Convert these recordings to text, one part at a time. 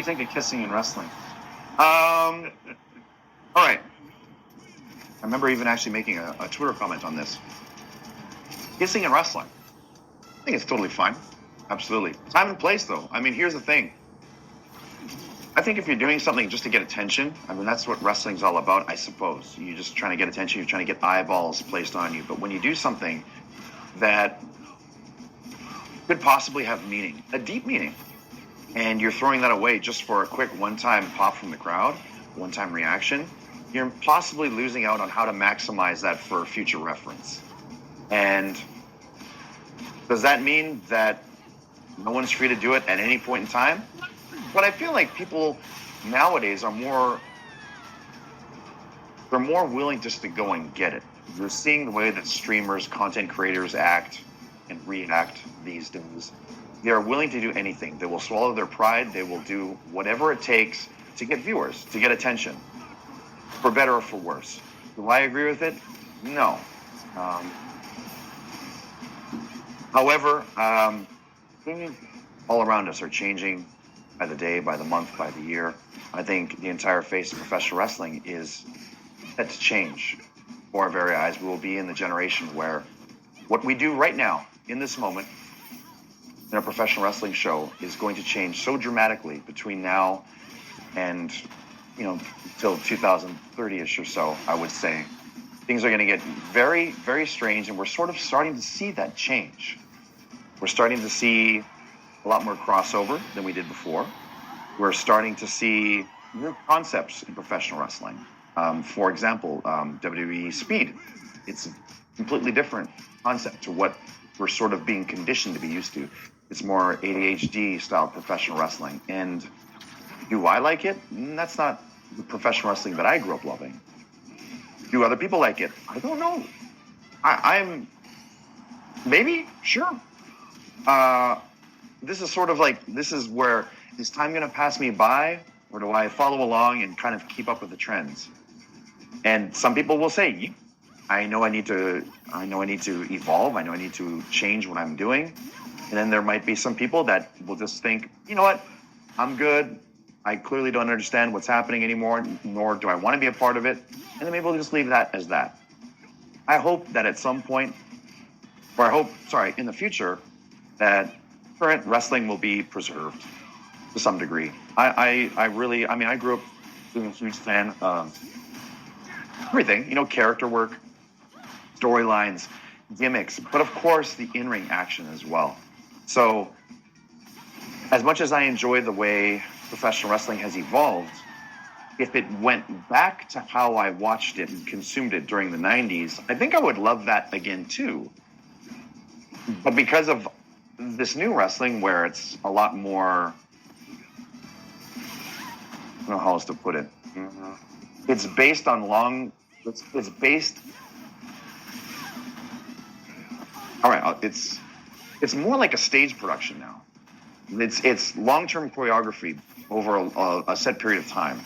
you think of kissing in wrestling? All right. I remember even actually making a Twitter comment on this. Kissing in wrestling. I think it's totally fine. Absolutely. Time and place, though. I mean, here's the thing. I think if you're doing something just to get attention, I mean, that's what wrestling's all about, I suppose. You're just trying to get attention. You're trying to get eyeballs placed on you. But when you do something that could possibly have meaning, a deep meaning, and you're throwing that away just for a quick one-time pop from the crowd, one-time reaction, you're possibly losing out on how to maximize that for future reference. And does that mean that no one's free to do it at any point in time? But I feel like people nowadays are more willing just to go and get it. You're seeing the way that streamers, content creators act and react these days. They are willing to do anything. They will swallow their pride. They will do whatever it takes to get viewers, to get attention, for better or for worse. Do I agree with it? No. However, things all around us are changing by the day, by the month, by the year. I think the entire face of professional wrestling is set to change before our very eyes. We will be in the generation where what we do right now, in this moment, in a professional wrestling show is going to change so dramatically between now and, till 2030-ish or so, I would say. Things are going to get very, very strange, and we're sort of starting to see that change. We're starting to see a lot more crossover than we did before. We're starting to see new concepts in professional wrestling. For example, WWE Speed. It's a completely different concept to what we're sort of being conditioned to be used to. It's more ADHD style professional wrestling. And do I like it? That's not the professional wrestling that I grew up loving. Do other people like it? I don't know. I'm maybe, sure. This is sort of like, this is where, is time going to pass me by, or do I follow along and kind of keep up with the trends? And some people will say, I know I need to evolve. I know I need to change what I'm doing. And then there might be some people that will just think, you know what, I'm good. I clearly don't understand what's happening anymore, nor do I want to be a part of it. And then maybe we'll just leave that as that. I hope that at some point, in the future, that current wrestling will be preserved to some degree. I grew up being a huge fan of everything, character work, storylines, gimmicks, but of course the in-ring action as well. So as much as I enjoy the way professional wrestling has evolved, if it went back to how I watched it and consumed it during the 90s, I think I would love that again too. But because of this new wrestling where it's a lot more, I don't know how else to put it. It's based on it's based, all right, it's more like a stage production now. It's long-term choreography over a set period of time.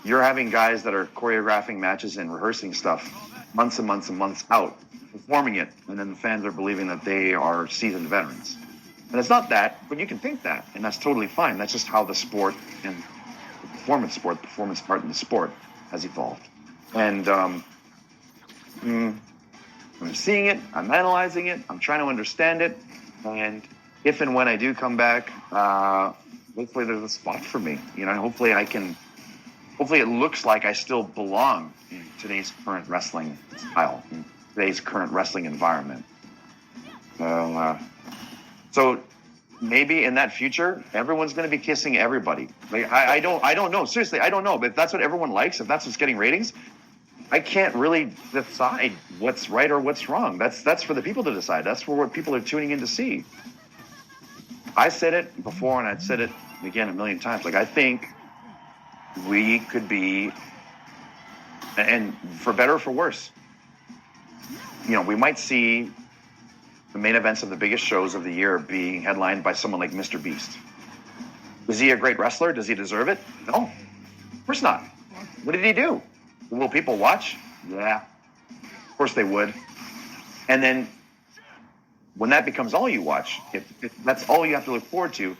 You're having guys that are choreographing matches and rehearsing stuff months and months and months out, performing it, and then the fans are believing that they are seasoned veterans. And it's not that, but you can think that, and that's totally fine. That's just how the sport and the performance part in the sport has evolved. And I'm seeing it, I'm analyzing it, I'm trying to understand it, and if and when I do come back, hopefully there's a spot for me. Hopefully it looks like I still belong in today's current wrestling style, in today's current wrestling environment. So maybe in that future, everyone's going to be kissing everybody. Like, I don't know. Seriously, I don't know. But if that's what everyone likes, if that's what's getting ratings, I can't really decide what's right or what's wrong. That's for the people to decide. That's for what people are tuning in to see. I said it before, and I'd said it again a million times. Like, I think we could be, and for better or for worse, we might see the main events of the biggest shows of the year being headlined by someone like Mr. Beast. Is he a great wrestler? Does he deserve it? No, of course not. What did he do? Will people watch? Yeah, of course they would. And then when that becomes all you watch, if that's all you have to look forward to,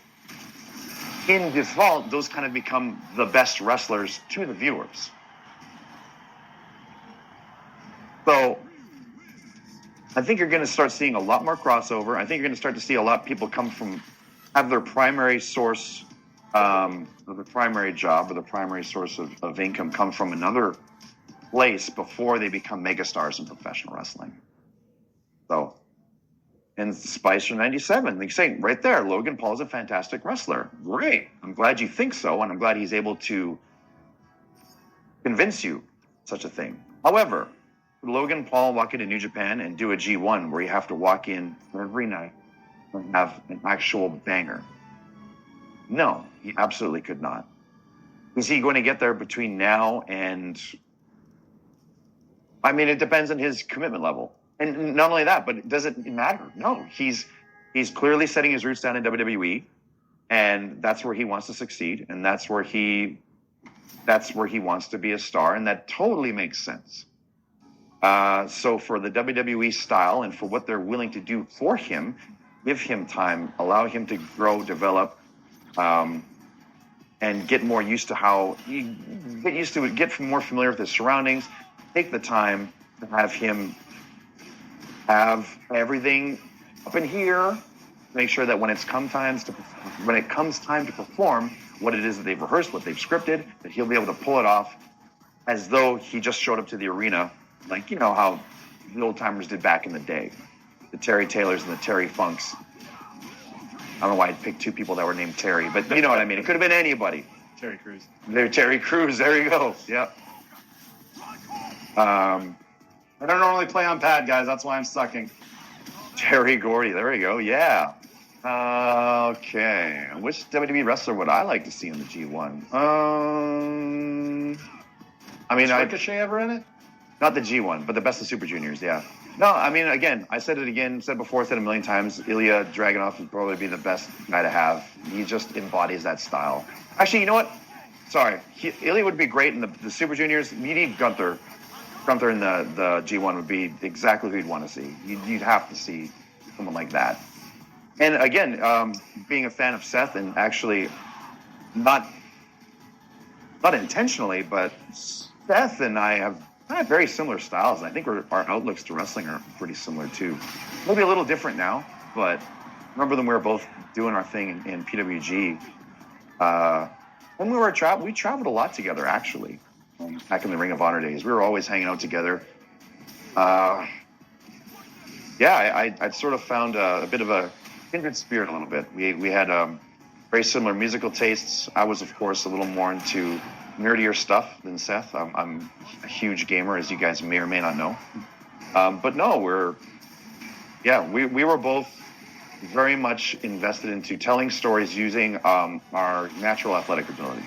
in default, those kind of become the best wrestlers to the viewers. So I think you're going to start seeing a lot more crossover. I think you're going to start to see a lot of people have their primary source of the primary job or the primary source of income come from another place before they become megastars in professional wrestling. So, and Spicer 97, like saying right there, Logan Paul is a fantastic wrestler. Great. I'm glad you think so, and I'm glad he's able to convince you such a thing. However, Logan Paul walk into New Japan and do a G1 where you have to walk in every night and have an actual banger. No, he absolutely could not. Is he going to get there between now and... I mean, it depends on his commitment level. And not only that, but does it matter? No, he's clearly setting his roots down in WWE, and that's where he wants to succeed, and that's where he wants to be a star, and that totally makes sense. So for the WWE style and for what they're willing to do for him, give him time, allow him to grow, develop, and get more used to get more familiar with his surroundings. Take the time to have him have everything up in here. Make sure that when it comes time to perform, what it is that they've rehearsed, what they've scripted, that he'll be able to pull it off as though he just showed up to the arena, like you know how the old timers did back in the day, the Terry Taylors and the Terry Funks. I don't know why I picked two people that were named Terry, but you know what I mean. It could have been anybody. Terry Crews. They're Terry Crews. There you go. Yep. I don't normally play on pad, guys. That's why I'm sucking. Terry Gordy. There we go. Yeah. Okay. Which WWE wrestler would I like to see in the G1? I mean, is Ricochet ever in it? Not the G1, but the Best of Super Juniors. Yeah. No, I mean, again, I said it again, said before, said a million times. Ilya Dragunov would probably be the best guy to have. He just embodies that style. Actually, you know what? Sorry, Ilya would be great in the Super Juniors. You need Gunther. Gunther in the G1 would be exactly who you'd want to see. You'd have to see someone like that. And again, being a fan of Seth, and actually not intentionally, but Seth and I have very similar styles. I think our outlooks to wrestling are pretty similar too. Maybe a little different now, but remember when we were both doing our thing in PWG. When we traveled a lot together actually. Back in the Ring of Honor days, we were always hanging out together. I'd sort of found a bit of a kindred spirit a little bit. We had very similar musical tastes. I was, of course, a little more into nerdier stuff than Seth. I'm a huge gamer, as you guys may or may not know. But no, we were both very much invested into telling stories using our natural athletic ability.